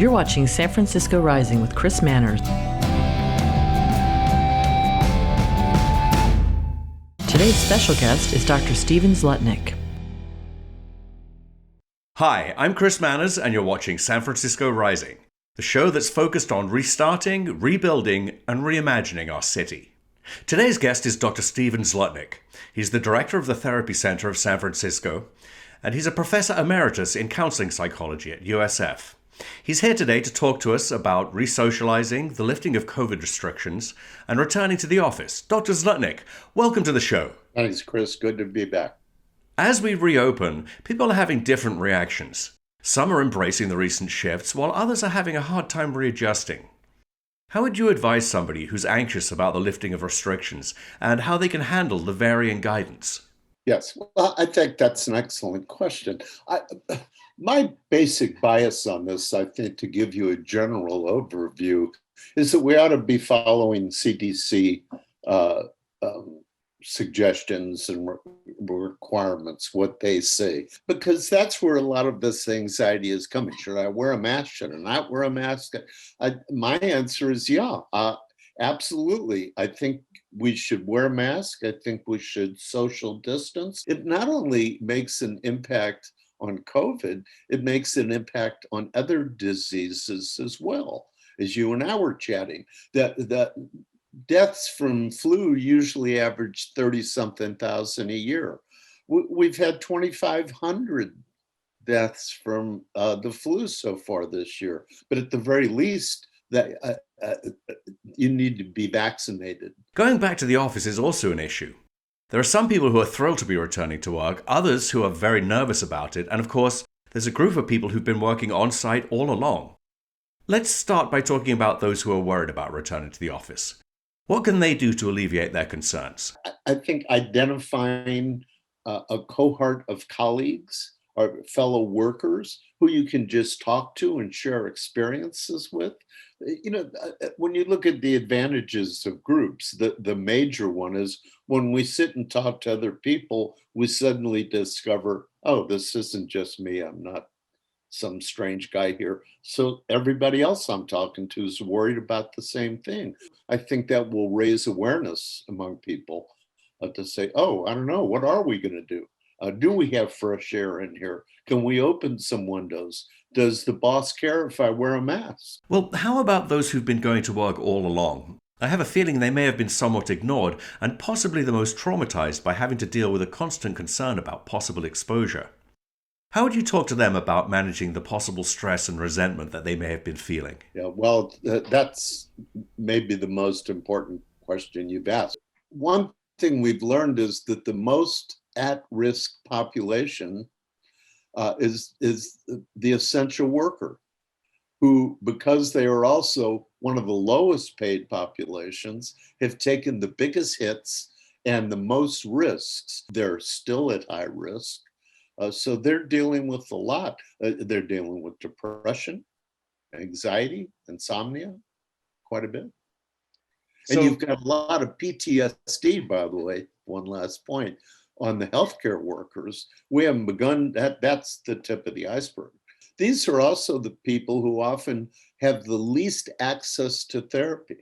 You're watching San Francisco Rising with Chris Manners. Today's special guest is Dr. Stephen Zlutnik. Hi, I'm Chris Manners, and you're watching San Francisco Rising, the show that's focused on restarting, rebuilding, and reimagining our city. Today's guest is Dr. Stephen Zlutnik. He's the director of the Therapy Center of San Francisco, and he's a Professor Emeritus in Counseling Psychology at USF. He's here today to talk to us about resocializing, the lifting of COVID restrictions, and returning to the office. Dr. Zlutnik, welcome to the show. Thanks, Chris. Good to be back. As we reopen, people are having different reactions. Some are embracing the recent shifts, while others are having a hard time readjusting. How would you advise somebody who's anxious about the lifting of restrictions and how they can handle the varying guidance? Yes, well, I think that's an excellent question. My basic bias on this, I think, to give you a general overview, is that we ought to be following CDC suggestions and requirements, what they say, because that's where a lot of this anxiety is coming. Should I wear a mask? Should I not wear a mask? My answer is yeah, absolutely. I think we should wear a mask. I think we should social distance. It not only makes an impact on COVID, it makes an impact on other diseases as well. As you and I were chatting, that deaths from flu usually average 30-something thousand a year. We've had 2,500 deaths from the flu so far this year, but at the very least, that you need to be vaccinated. Going back to the office is also an issue. There are some people who are thrilled to be returning to work, others who are very nervous about it, and of course, there's a group of people who've been working on-site all along. Let's start by talking about those who are worried about returning to the office. What can they do to alleviate their concerns? I think identifying a cohort of colleagues or fellow workers who you can just talk to and share experiences with. You know, when you look at the advantages of groups, the major one is when we sit and talk to other people, we suddenly discover, oh, this isn't just me. I'm not some strange guy here. So everybody else I'm talking to is worried about the same thing. I think that will raise awareness among people to say, oh, I don't know, what are we going to do? Do we have fresh air in here? Can we open some windows? Does the boss care if I wear a mask? Well, how about those who've been going to work all along? I have a feeling they may have been somewhat ignored and possibly the most traumatized by having to deal with a constant concern about possible exposure. How would you talk to them about managing the possible stress and resentment that they may have been feeling? Yeah, well, that's maybe the most important question you've asked. One thing we've learned is that the most at-risk population is the essential worker, who, because they are also one of the lowest paid populations, have taken the biggest hits and the most risks. They're still at high risk. So they're dealing with a lot. They're dealing with depression, anxiety, insomnia, quite a bit. And you've got a lot of PTSD, by the way, one last point, on the healthcare workers. We haven't begun, that's the tip of the iceberg. These are also the people who often have the least access to therapy.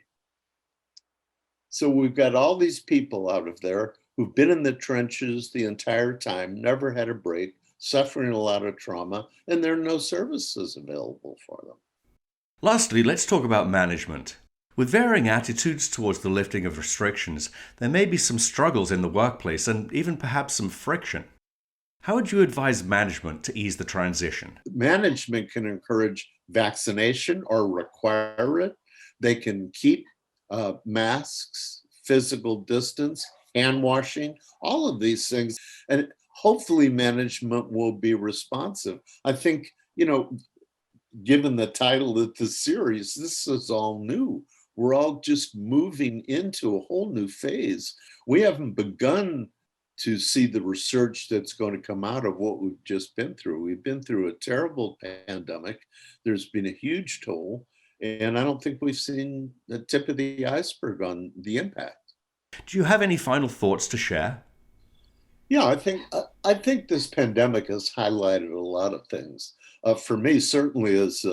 So we've got all these people out of there who've been in the trenches the entire time, never had a break, suffering a lot of trauma, and there are no services available for them. Lastly, let's talk about management. With varying attitudes towards the lifting of restrictions, there may be some struggles in the workplace and even perhaps some friction. How would you advise management to ease the transition? Management can encourage vaccination or require it. They can keep masks, physical distance, hand washing, all of these things. And hopefully management will be responsive. I think, you know, given the title of the series, this is all new. We're all just moving into a whole new phase. We haven't begun to see the research that's going to come out of what we've just been through. We've been through a terrible pandemic. There's been a huge toll, and I don't think we've seen the tip of the iceberg on the impact. Do you have any final thoughts to share? Yeah, I think this pandemic has highlighted a lot of things. For me, certainly as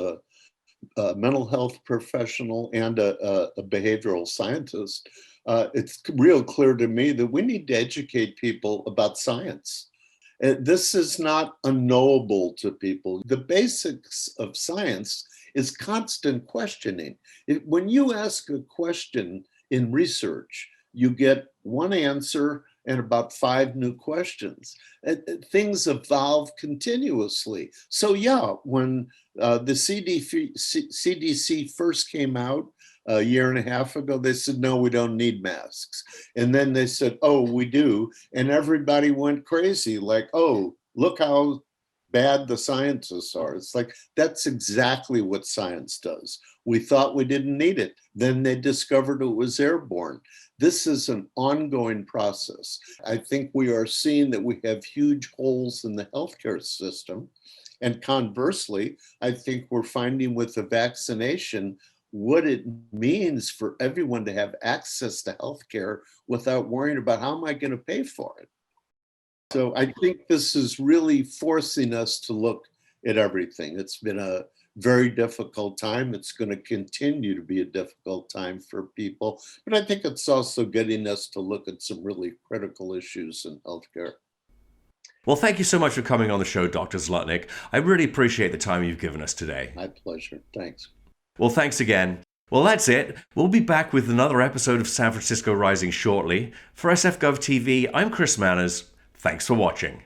mental health professional and a behavioral scientist, it's real clear to me that we need to educate people about science. This is not unknowable to people. The basics of science is constant questioning. When you ask a question in research, you get one answer and about 5 new questions. Things evolve continuously. So yeah, when the CDC first came out a year and a half ago, they said, no, we don't need masks. And then they said, oh, we do. And everybody went crazy, like, oh, look how bad the scientists are. It's like, that's exactly what science does. We thought we didn't need it. Then they discovered it was airborne. This is an ongoing process. I think we are seeing that we have huge holes in the healthcare system. And conversely, I think we're finding with the vaccination what it means for everyone to have access to healthcare without worrying about how am I going to pay for it. So I think this is really forcing us to look at everything. It's been a very difficult time. It's going to continue to be a difficult time for people. But I think it's also getting us to look at some really critical issues in healthcare. Well, thank you so much for coming on the show, Dr. Zlutnik. I really appreciate the time you've given us today. My pleasure. Thanks. Well, thanks again. Well, that's it. We'll be back with another episode of San Francisco Rising shortly. For SFGovTV, I'm Chris Manners. Thanks for watching.